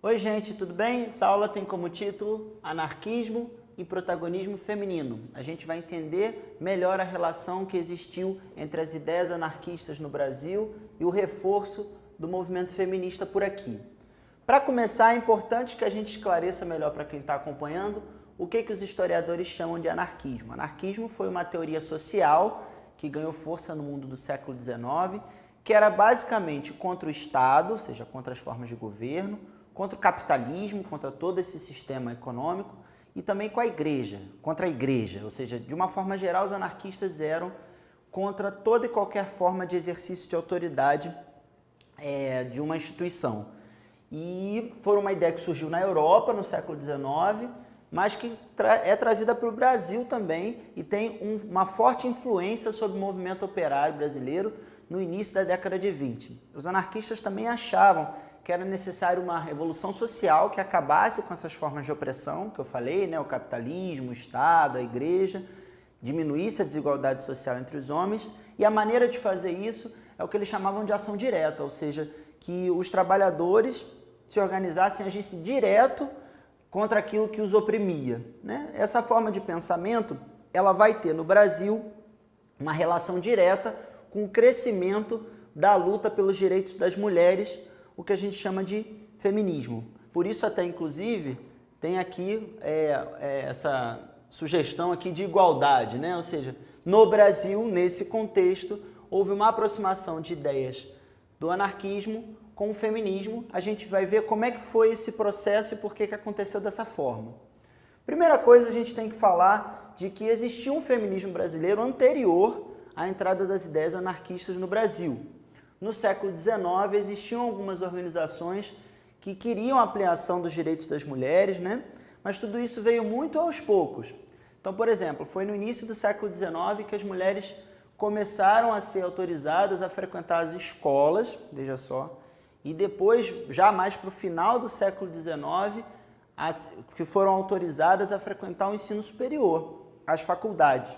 Oi gente, tudo bem? Essa aula tem como título Anarquismo e Protagonismo Feminino. A gente vai entender melhor a relação que existiu entre as ideias anarquistas no Brasil e o reforço do movimento feminista por aqui. Para começar, é importante que a gente esclareça melhor para quem está acompanhando o que os historiadores chamam de anarquismo. Anarquismo foi uma teoria social que ganhou força no mundo do século XIX, que era basicamente contra o Estado, ou seja, contra as formas de governo, contra o capitalismo, contra todo esse sistema econômico e também com a igreja, contra a igreja, ou seja, de uma forma geral os anarquistas eram contra toda e qualquer forma de exercício de autoridade de uma instituição. E foi uma ideia que surgiu na Europa no século XIX, mas que é trazida para o Brasil também e tem uma forte influência sobre o movimento operário brasileiro no início da década de 20. Os anarquistas também achavam que era necessário uma revolução social que acabasse com essas formas de opressão que eu falei, né? O capitalismo, o Estado, a igreja, diminuísse a desigualdade social entre os homens, e a maneira de fazer isso é o que eles chamavam de ação direta, ou seja, que os trabalhadores se organizassem e agissem direto contra aquilo que os oprimia, né? Essa forma de pensamento ela vai ter no Brasil uma relação direta com o crescimento da luta pelos direitos das mulheres, o que a gente chama de feminismo. Por isso até, inclusive, tem aqui essa sugestão aqui de igualdade, né? Ou seja, no Brasil, nesse contexto, houve uma aproximação de ideias do anarquismo com o feminismo. A gente vai ver como é que foi esse processo e por que aconteceu dessa forma. Primeira coisa, a gente tem que falar de que existia um feminismo brasileiro anterior à entrada das ideias anarquistas no Brasil. No século XIX, existiam algumas organizações que queriam a ampliação dos direitos das mulheres, né? Mas tudo isso veio muito aos poucos. Então, por exemplo, foi no início do século XIX que as mulheres começaram a ser autorizadas a frequentar as escolas, veja só, e depois, já mais para o final do século XIX, que foram autorizadas a frequentar o ensino superior, as faculdades.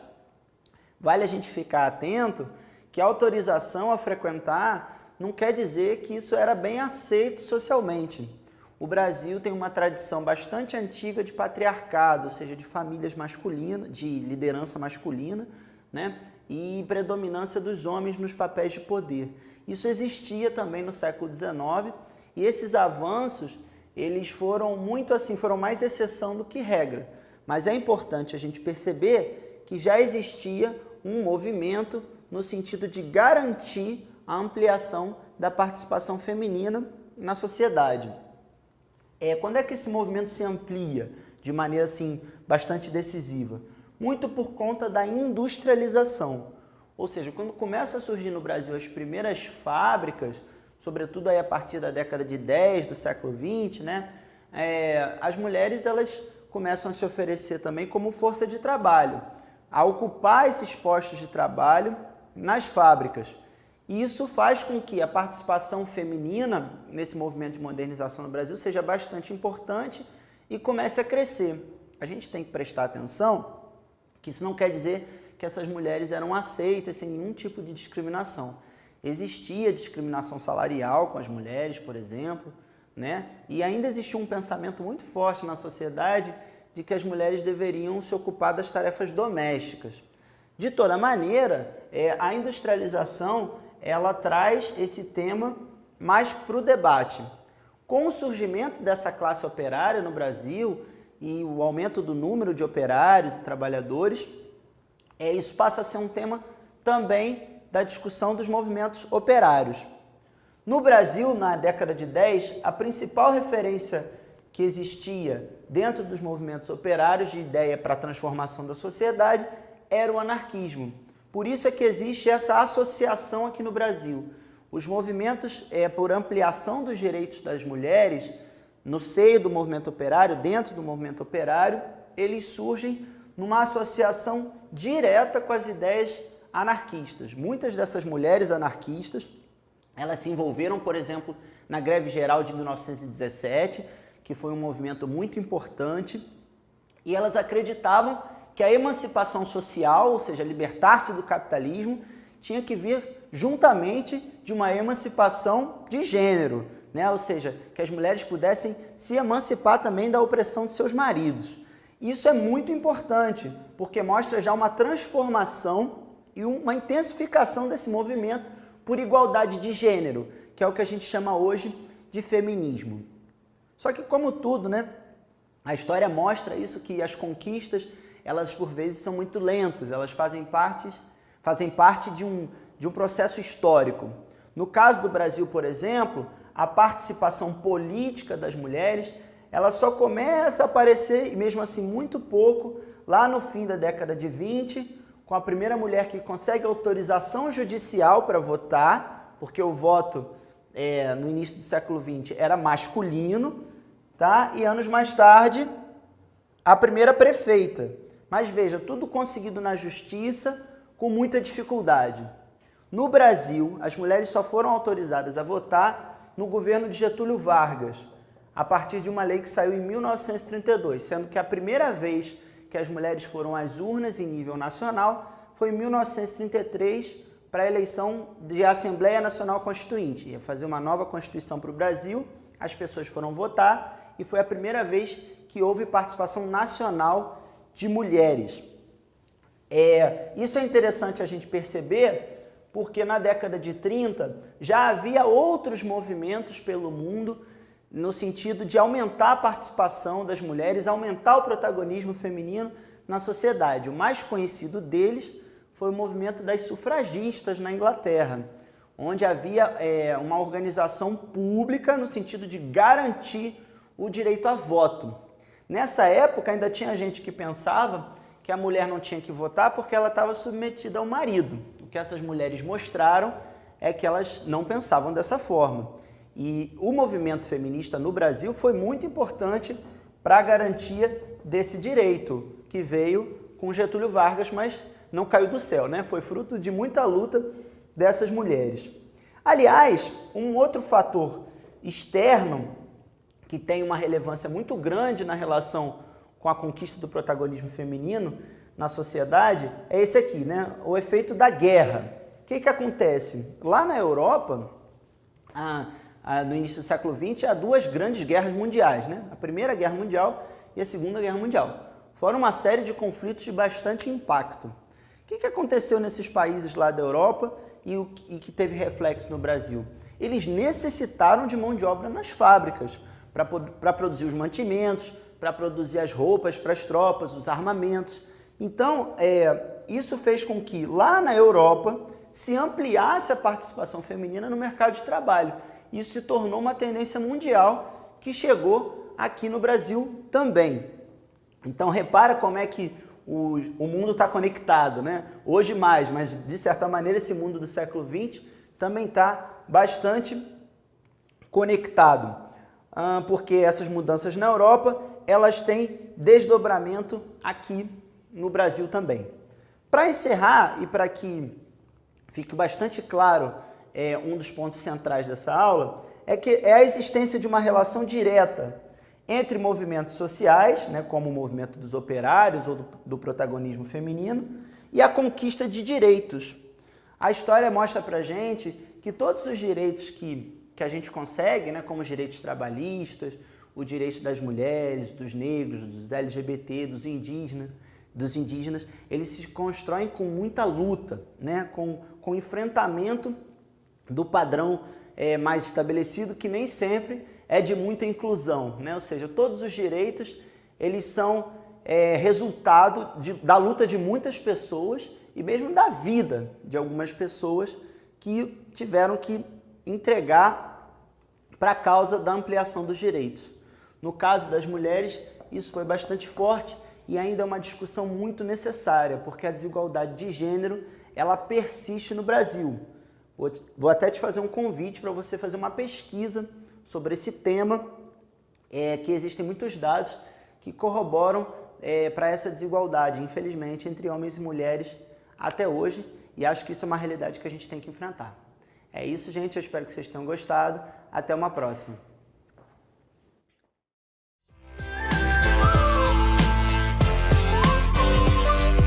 Vale a gente ficar atento que a autorização a frequentar não quer dizer que isso era bem aceito socialmente. O Brasil tem uma tradição bastante antiga de patriarcado, ou seja, de famílias masculinas, de liderança masculina, né? E predominância dos homens nos papéis de poder. Isso existia também no século XIX e esses avanços, eles foram muito assim, foram mais exceção do que regra. Mas é importante a gente perceber que já existia um movimento no sentido de garantir a ampliação da participação feminina na sociedade. Quando é que esse movimento se amplia de maneira assim, bastante decisiva? Muito por conta da industrialização. Ou seja, quando começa a surgir no Brasil as primeiras fábricas, sobretudo aí a partir da década de 10 do século 20, né, as mulheres elas começam a se oferecer também como força de trabalho, a ocupar esses postos de trabalho nas fábricas. E isso faz com que a participação feminina nesse movimento de modernização no Brasil seja bastante importante e comece a crescer. A gente tem que prestar atenção que isso não quer dizer que essas mulheres eram aceitas sem nenhum tipo de discriminação. Existia discriminação salarial com as mulheres, por exemplo, né? E ainda existia um pensamento muito forte na sociedade de que as mulheres deveriam se ocupar das tarefas domésticas. De toda maneira, a industrialização ela traz esse tema mais para o debate. Com o surgimento dessa classe operária no Brasil e o aumento do número de operários e trabalhadores, isso passa a ser um tema também da discussão dos movimentos operários. No Brasil, na década de 10, a principal referência que existia dentro dos movimentos operários de ideia para a transformação da sociedade era o anarquismo. Por isso é que existe essa associação aqui no Brasil. Os movimentos por ampliação dos direitos das mulheres, no seio do movimento operário, dentro do movimento operário, eles surgem numa associação direta com as ideias anarquistas. Muitas dessas mulheres anarquistas, elas se envolveram, por exemplo, na Greve Geral de 1917, que foi um movimento muito importante, e elas acreditavam que a emancipação social, ou seja, libertar-se do capitalismo, tinha que vir juntamente de uma emancipação de gênero, né? Ou seja, que as mulheres pudessem se emancipar também da opressão de seus maridos. Isso é muito importante, porque mostra já uma transformação e uma intensificação desse movimento por igualdade de gênero, que é o que a gente chama hoje de feminismo. Só que, como tudo, né, a história mostra isso, que as conquistas, elas por vezes são muito lentas, elas fazem parte de um processo histórico. No caso do Brasil, por exemplo, a participação política das mulheres, ela só começa a aparecer, e mesmo assim muito pouco, lá no fim da década de 20, com a primeira mulher que consegue autorização judicial para votar, porque o voto no início do século XX era masculino, tá? E anos mais tarde, a primeira prefeita. Mas veja, tudo conseguido na justiça com muita dificuldade. No Brasil, as mulheres só foram autorizadas a votar no governo de Getúlio Vargas, a partir de uma lei que saiu em 1932, sendo que a primeira vez que as mulheres foram às urnas em nível nacional foi em 1933, para a eleição de Assembleia Nacional Constituinte. Ia fazer uma nova Constituição para o Brasil, as pessoas foram votar e foi a primeira vez que houve participação nacional de mulheres. Isso é interessante a gente perceber, porque na década de 30 já havia outros movimentos pelo mundo no sentido de aumentar a participação das mulheres, aumentar o protagonismo feminino na sociedade. O mais conhecido deles foi o movimento das sufragistas na Inglaterra, onde havia uma organização pública no sentido de garantir o direito a voto. Nessa época ainda tinha gente que pensava que a mulher não tinha que votar porque ela estava submetida ao marido. O que essas mulheres mostraram é que elas não pensavam dessa forma. E o movimento feminista no Brasil foi muito importante para a garantia desse direito, que veio com Getúlio Vargas, mas não caiu do céu, né? Foi fruto de muita luta dessas mulheres. Aliás, um outro fator externo que tem uma relevância muito grande na relação com a conquista do protagonismo feminino na sociedade é esse aqui, né? O efeito da guerra. O que acontece? Lá na Europa, no início do século XX, há duas grandes guerras mundiais, né? A Primeira Guerra Mundial e a Segunda Guerra Mundial. Foram uma série de conflitos de bastante impacto. O que aconteceu nesses países lá da Europa e que teve reflexo no Brasil? Eles necessitaram de mão de obra nas fábricas para produzir os mantimentos, para produzir as roupas para as tropas, os armamentos. Então, isso fez com que lá na Europa se ampliasse a participação feminina no mercado de trabalho. Isso se tornou uma tendência mundial que chegou aqui no Brasil também. Então, repara como é que o mundo está conectado, né? Hoje mais, mas de certa maneira esse mundo do século XX também está bastante conectado, porque essas mudanças na Europa, elas têm desdobramento aqui no Brasil também. Para encerrar e para que fique bastante claro um dos pontos centrais dessa aula, é a existência de uma relação direta entre movimentos sociais, né, como o movimento dos operários ou do protagonismo feminino, e a conquista de direitos. A história mostra para a gente que todos os direitos que a gente consegue, né, como os direitos trabalhistas, o direito das mulheres, dos negros, dos LGBT, dos indígenas, eles se constroem com muita luta, né, com enfrentamento do padrão mais estabelecido, que nem sempre é de muita inclusão, né? Ou seja, todos os direitos eles são resultado da luta de muitas pessoas e mesmo da vida de algumas pessoas que tiveram que entregar para a causa da ampliação dos direitos. No caso das mulheres, isso foi bastante forte e ainda é uma discussão muito necessária, porque a desigualdade de gênero ela persiste no Brasil. Vou até te fazer um convite para você fazer uma pesquisa sobre esse tema, que existem muitos dados que corroboram para essa desigualdade, infelizmente, entre homens e mulheres até hoje, e acho que isso é uma realidade que a gente tem que enfrentar. É isso, gente, eu espero que vocês tenham gostado. Até uma próxima.